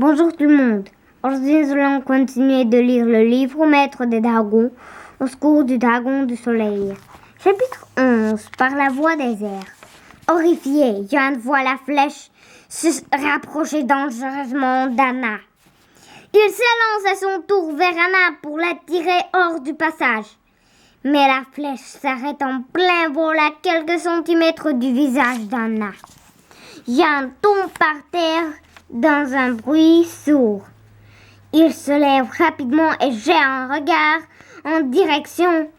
Bonjour tout le monde. Aujourd'hui, nous allons continuer de lire le livre Maître des dragons, au secours du dragon du soleil. Chapitre 11, par la voie des airs. Horrifié, Yann voit la flèche se rapprocher dangereusement d'Anna. Il s'élance à son tour vers Anna pour la tirer hors du passage. Mais la flèche s'arrête en plein vol à quelques centimètres du visage d'Anna. Yann tombe par terre dans un bruit sourd. Il se lève rapidement et jette un regard en direction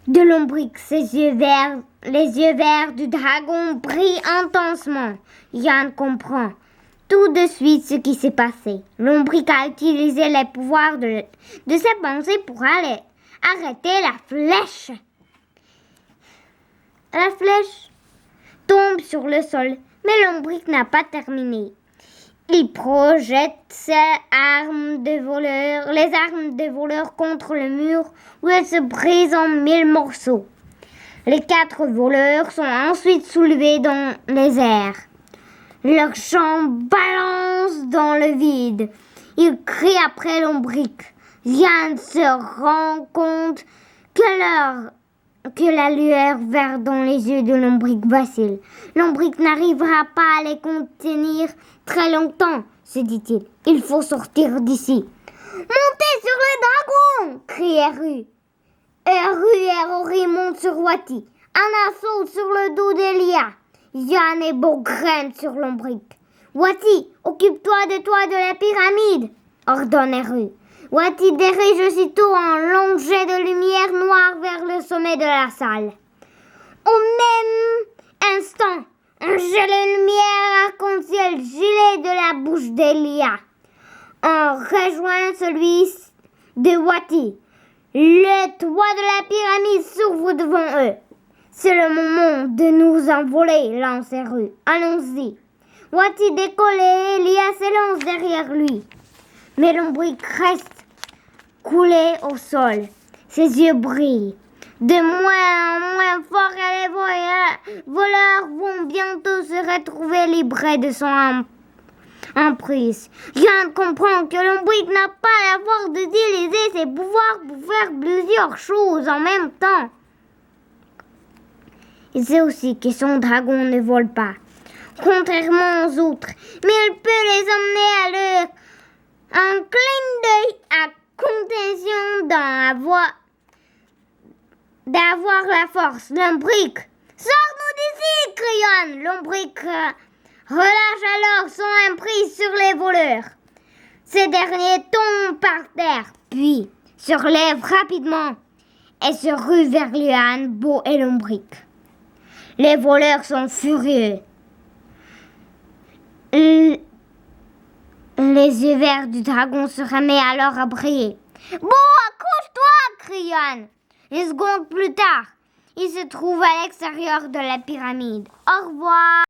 de Lombric. Les yeux verts du dragon brillent intensement. Yann comprend tout de suite ce qui s'est passé. Lombric a utilisé les pouvoirs de sa pensée pour aller arrêter la flèche. La flèche tombe sur le sol, mais Lombric n'a pas terminé. Il projette les armes des voleurs contre le mur où elles se brisent en 1000 morceaux. Les 4 voleurs sont ensuite soulevés dans les airs. Leurs jambes balancent dans le vide. Ils crient après Lombric. Yann se rend compte que la lueur verte dans les yeux de Lombric vacille. Lombric n'arrivera pas à les contenir très longtemps, se dit-il. Il faut sortir d'ici. Montez sur le dragon, crie Eru. Eru et Rory montent sur Wati. Anna saute sur le dos d'Elia. Yann et Bo grimpent sur Lombric. Wati, occupe-toi de la pyramide, ordonne Eru. Wati dirige aussitôt un long jet de lumière noire vers le sommet de la salle. Au même instant, un jet de lumière arc-en-ciel gilet de la bouche d'Elia. On rejoint celui de Wati. Le toit de la pyramide s'ouvre devant eux. C'est le moment de nous envoler, lance Eru. Allons-y. Wati décolle et Elia s'élance derrière lui. Mais Lombric reste coulé au sol. Ses yeux brillent. De moins en moins fort et les voleurs vont bientôt se retrouver libres de son emprise. Yann comprend que Lombric n'a pas la force d'utiliser ses pouvoirs pour faire plusieurs choses en même temps. Il sait aussi que son dragon ne vole pas, contrairement aux autres, mais il peut les emmener à l'heure. Un clin d'œil à condition d'avoir la force. Lombric, sors-nous d'ici, crie Yann. Lombric relâche alors son emprise sur les voleurs. Ces derniers tombent par terre, puis se relèvent rapidement et se ruent vers Yann, Bo et Lombric. Les voleurs sont furieux. Les yeux verts du dragon se remettent alors à briller. « Bon, accroche-toi !» crie Yann. Une seconde plus tard, il se trouve à l'extérieur de la pyramide. Au revoir.